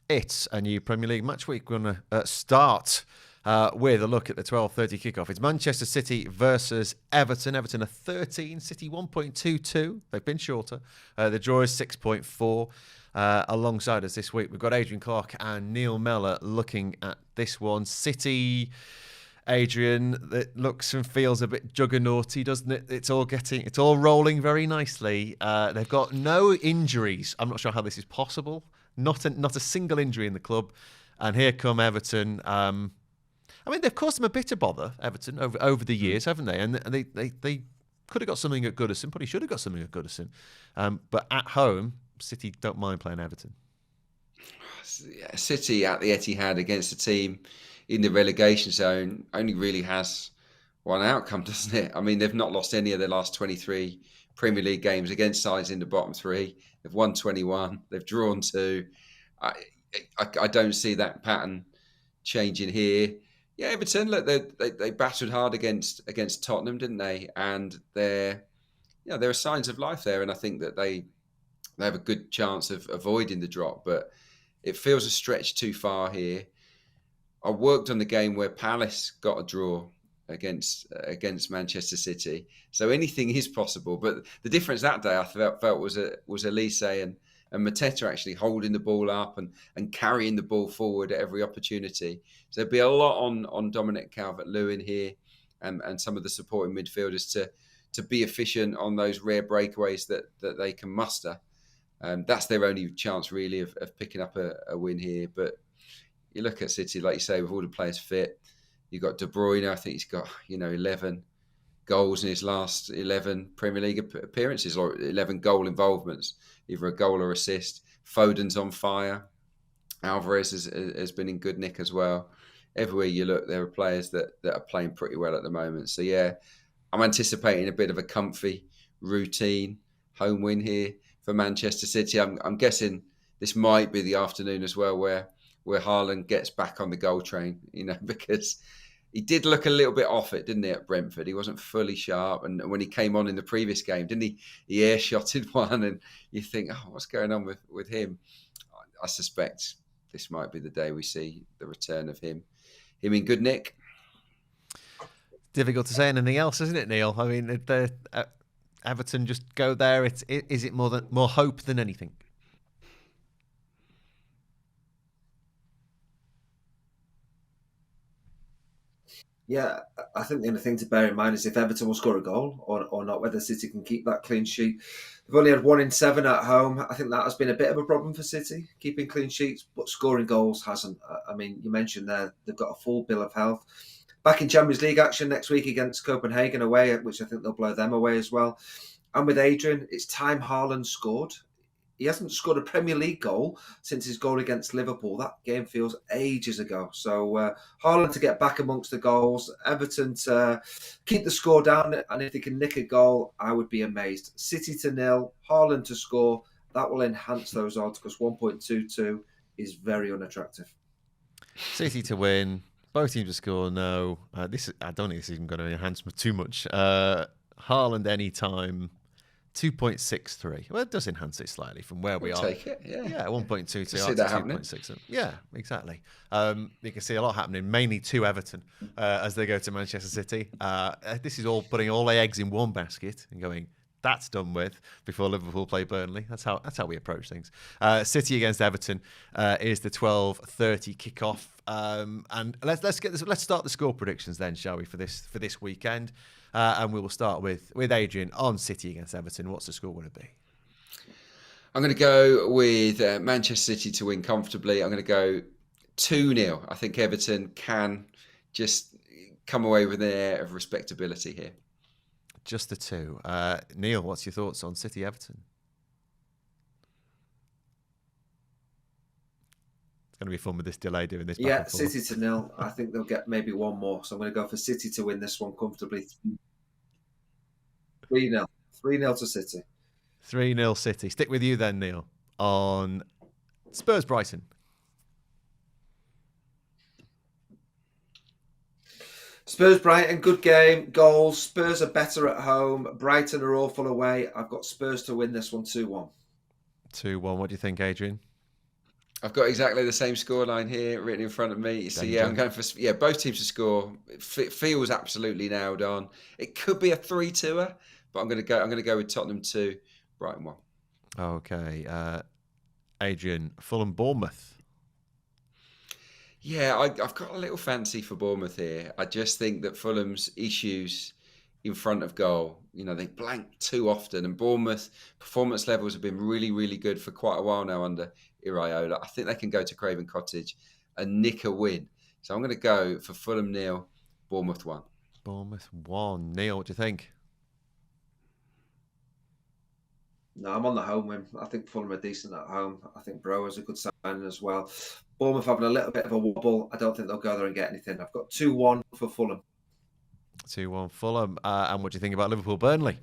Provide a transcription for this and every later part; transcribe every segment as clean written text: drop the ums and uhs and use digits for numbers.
It's a new Premier League match week. We're going to start with a look at the 12:30 kickoff. It's Manchester City versus Everton. Everton are 13, City 1.22. They've been shorter. The draw is 6.4. Alongside us this week, we've got Adrian Clarke and Neil Mellor looking at this one. City, Adrian, that looks and feels a bit juggernauty, doesn't it? It's all rolling very nicely. They've got no injuries. I'm not sure how this is possible. Not a single injury in the club. And here come Everton. I mean, they've caused them a bit of bother, Everton, over the years, haven't they? And they could have got something at Goodison, probably should have got something at Goodison. But at home, City don't mind playing Everton. City at the Etihad against a team in the relegation zone only really has one outcome, doesn't it? I mean, they've not lost any of their last 23 Premier League games against sides in the bottom three. They've won 21. They've drawn 2. I don't see that pattern changing here. Yeah, Everton, look, they battled hard against Tottenham, didn't they? And there are signs of life there, and I think that they have a good chance of avoiding the drop. But it feels a stretch too far here. I worked on the game where Palace got a draw against Manchester City, so anything is possible. But the difference that day I felt was Elise and Mateta actually holding the ball up and carrying the ball forward at every opportunity. So there'd be a lot on Dominic Calvert-Lewin here and some of the supporting midfielders to be efficient on those rare breakaways that they can muster. That's their only chance really of picking up a win here. But you look at City, like you say, with all the players fit. You've got De Bruyne. I think he's got 11 goals in his last 11 Premier League appearances, or 11 goal involvements, either a goal or assist. Foden's on fire. Alvarez has been in good nick as well. Everywhere you look, there are players that are playing pretty well at the moment. So yeah, I'm anticipating a bit of a comfy, routine home win here for Manchester City. I'm guessing this might be the afternoon as well where Haaland gets back on the goal train, because he did look a little bit off it, didn't he, at Brentford? He wasn't fully sharp. And when he came on in the previous game, didn't he? He air-shotted one, and you think, oh, what's going on with him? I suspect this might be the day we see the return of him in good nick. Difficult to say anything else, isn't it, Neil? I mean, if Everton just go there, is it more hope than anything? Yeah, I think the only thing to bear in mind is if Everton will score a goal or not, whether City can keep that clean sheet. They've only had 1 in 7 at home. I think that has been a bit of a problem for City, keeping clean sheets, but scoring goals hasn't. I mean, you mentioned there, they've got a full bill of health. Back in Champions League action next week against Copenhagen away, which I think they'll blow them away as well. And with Adrian, it's time Haaland scored. He hasn't scored a Premier League goal since his goal against Liverpool. That game feels ages ago. So Haaland to get back amongst the goals, Everton to keep the score down, and if they can nick a goal, I would be amazed. City to 0, Haaland to score, that will enhance those odds because 1.22 is very unattractive. City to win, both teams to score, no. I don't think this is even going to enhance too much. Haaland anytime. 2.63. Well, it does enhance it slightly from where we are. Take it, yeah. Yeah, 1.22 to 2.6. Yeah, exactly. You can see a lot happening, mainly to Everton as they go to Manchester City. This is all putting all their eggs in one basket and going, that's done with before Liverpool play Burnley. That's how we approach things. City against Everton is the 12:30 kickoff. And let's start the score predictions then, shall we, for this weekend? And we will start with Adrian on City against Everton. What's the score going to be? I'm going to go with Manchester City to win comfortably. I'm going to go 2-0. I think Everton can just come away with an air of respectability here. Just the 2. Neil, what's your thoughts on City Everton? It's going to be fun with this delay doing this. Yeah, City to 0. I think they'll get maybe one more. So I'm going to go for City to win this one comfortably. 3-0. 3-0 to City. 3-0 City. Stick with you then, Neil, on Spurs Brighton. Spurs Brighton, good game, goals. Spurs are better at home. Brighton are awful away. I've got Spurs to win this one 2-1. 2-1. What do you think, Adrian? I've got exactly the same scoreline here written in front of me. So Danger. I'm going for both teams to score. It feels absolutely nailed on. It could be a 3-2er, but I'm going to go with Tottenham 2, Brighton 1. Okay, Adrian, Fulham, Bournemouth. Yeah, I've got a little fancy for Bournemouth here. I just think that Fulham's issues in front of goal, they blank too often, and Bournemouth performance levels have been really, really good for quite a while now under Iraola. I think they can go to Craven Cottage and nick a win. So I'm going to go for Fulham 0, Bournemouth 1. Bournemouth 1. Neil, what do you think? No, I'm on the home win. I think Fulham are decent at home. I think Brower's a good signing as well. Bournemouth having a little bit of a wobble. I don't think they'll go there and get anything. I've got 2-1 for Fulham. 2-1 Fulham. And what do you think about Liverpool, Burnley?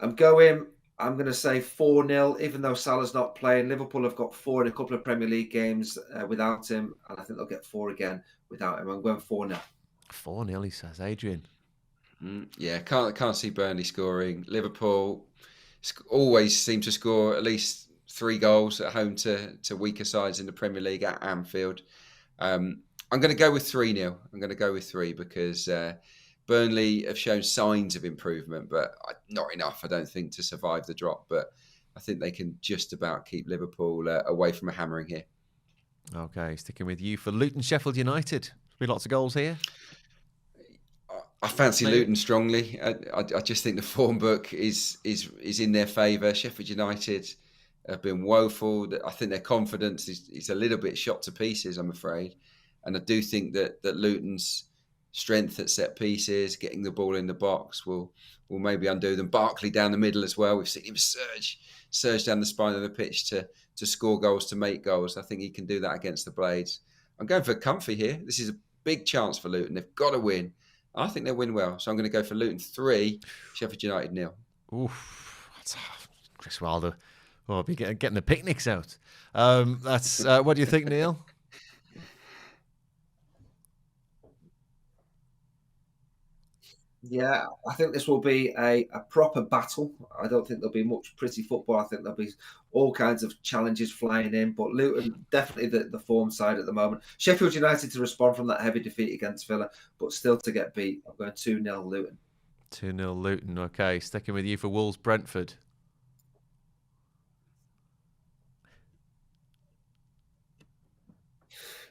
I'm going to say 4-0, even though Salah's not playing. Liverpool have got 4 in a couple of Premier League games without him, and I think they'll get 4 again without him. I'm going 4-0. 4-0, he says. Adrian. Yeah, can't see Burnley scoring. Liverpool always seem to score at least 3 goals at home to weaker sides in the Premier League at Anfield. I'm going to go with 3-0. I'm going to go with 3 because Burnley have shown signs of improvement, but not enough, I don't think, to survive the drop. But I think they can just about keep Liverpool away from a hammering here. Okay, sticking with you for Luton, Sheffield United. Be lots of goals here. I fancy Luton strongly. I just think the form book is in their favour. Sheffield United have been woeful. I think their confidence is a little bit shot to pieces, I'm afraid. And I do think that Luton's strength at set pieces, getting the ball in the box, will maybe undo them. Barkley down the middle as well. We've seen him surge down the spine of the pitch to score goals, to make goals. I think he can do that against the Blades. I'm going for comfy here. This is a big chance for Luton. They've got to win. I think they'll win well. So I'm going to go for Luton 3, Sheffield United 0. Oof. That's Chris Wilder. Oh, I'll be getting the picnics out. That's what do you think, Neil? Yeah, I think this will be a proper battle. I don't think there'll be much pretty football. I think there'll be all kinds of challenges flying in. But Luton, definitely the form side at the moment. Sheffield United to respond from that heavy defeat against Villa, but still to get beat. I'm going 2-0 Luton. 2-0 Luton. Okay, sticking with you for Wolves, Brentford.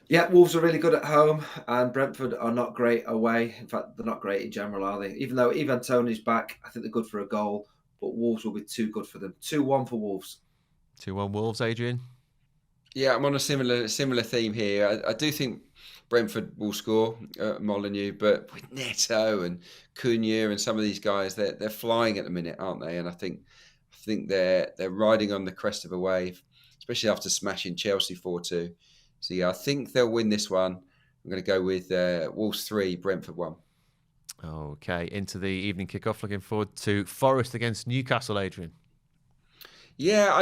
Yeah, Wolves are really good at home, and Brentford are not great away. In fact, they're not great in general, are they? Even though Ivan Toney's back, I think they're good for a goal, but Wolves will be too good for them. 2-1 for Wolves. 2-1 Wolves, Adrian. Yeah, I'm on a similar theme here. I do think Brentford will score Molineux, but with Neto and Cunha and some of these guys, they're flying at the minute, aren't they? And I think they're riding on the crest of a wave, especially after smashing Chelsea 4-2. So yeah, I think they'll win this one. I'm going to go with Wolves 3, Brentford 1. Okay, into the evening kickoff. Looking forward to Forest against Newcastle, Adrian. Yeah,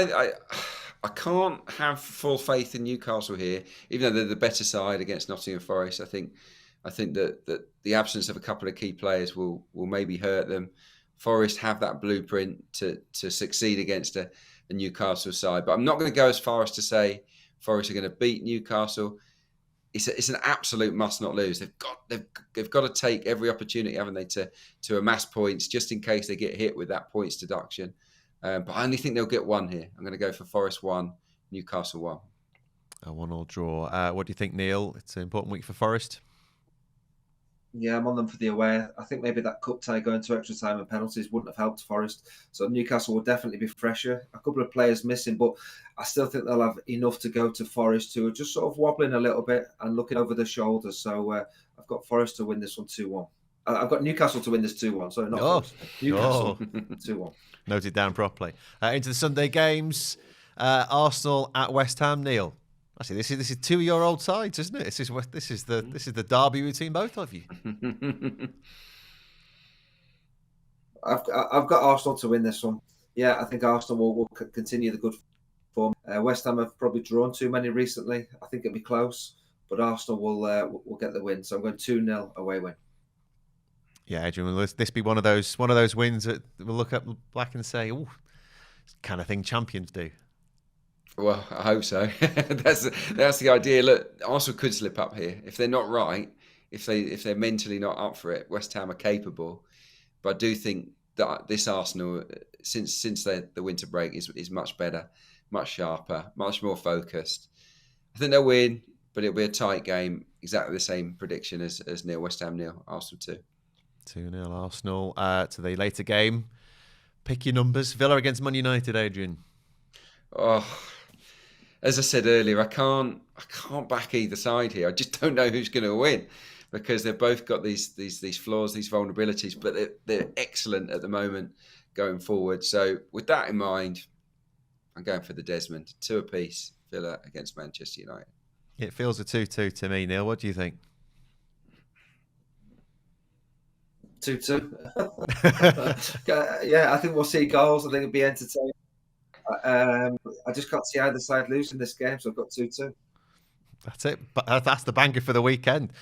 I can't have full faith in Newcastle here, even though they're the better side against Nottingham Forest. I think that the absence of a couple of key players will maybe hurt them. Forest have that blueprint to succeed against a Newcastle side, but I'm not going to go as far as to say Forest are going to beat Newcastle. It's an absolute must not lose. They've got to take every opportunity, haven't they, to amass points just in case they get hit with that points deduction. But I only think they'll get 1 here. I'm going to go for Forest 1, Newcastle 1. A 1-1 draw. What do you think, Neil? It's an important week for Forest. Yeah, I'm on them for the away. I think maybe that cup tie going to extra time and penalties wouldn't have helped Forest. So Newcastle will definitely be fresher. A couple of players missing, but I still think they'll have enough to go to Forest, who are just sort of wobbling a little bit and looking over their shoulders. So I've got Forest to win this one 2-1. I've got Newcastle to win this 2-1. Sorry, not Forest. Newcastle 2-1. Note it down properly. Into the Sunday games. Arsenal at West Ham, Neil. Actually, this is 2-year-old sides, isn't it? This is the derby between both of you. I've got Arsenal to win this one. Yeah, I think Arsenal will continue the good form. West Ham have probably drawn too many recently. I think it'll be close, but Arsenal will get the win. So I'm going 2-0 away win. Yeah, Adrian, will this be one of those wins that we'll look up back and say, oh, kind of thing champions do. Well, I hope so. That's the idea. Look, Arsenal could slip up here if they're not right. If they're mentally not up for it, West Ham are capable. But I do think that this Arsenal, since the winter break, is much better, much sharper, much more focused. I think they'll win, but it'll be a tight game. Exactly the same prediction as Neil. West Ham 0, Arsenal 2. 2-0 Arsenal. To the later game. Pick your numbers. Villa against Man United, Adrian. Oh, as I said earlier, I can't back either side here. I just don't know who's going to win because they've both got these flaws, these vulnerabilities, but they're excellent at the moment going forward. So with that in mind, I'm going for the Desmond. 2 apiece, Villa against Manchester United. It feels a 2-2 to me, Neil. What do you think? 2-2. Yeah, I think we'll see goals. I think it'll be entertaining. I just can't see either side losing this game, so I've got 2-2. That's it. That's the banker for the weekend.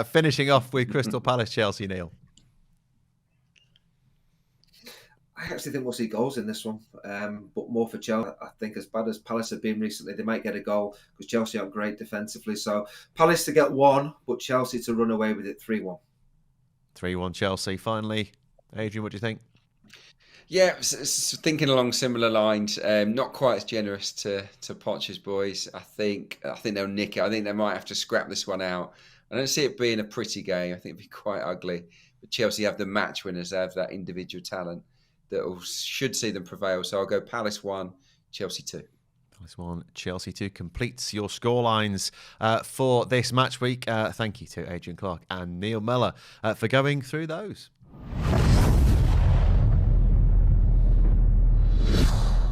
Finishing off with Crystal Palace, Chelsea, Neil. I actually think we'll see goals in this one, but more for Chelsea. I think as bad as Palace have been recently, they might get a goal because Chelsea are great defensively. So Palace to get 1, but Chelsea to run away with it 3-1. 3-1 Chelsea. Finally, Adrian, what do you think? Yeah, thinking along similar lines. Not quite as generous to Poch's boys. I think they'll nick it. I think they might have to scrap this one out. I don't see it being a pretty game. I think it'd be quite ugly. But Chelsea have the match winners. They have that individual talent that should see them prevail. So I'll go Palace 1, Chelsea 2. Palace 1, Chelsea 2 completes your scorelines for this match week. Thank you to Adrian Clarke and Neil Mellor for going through those.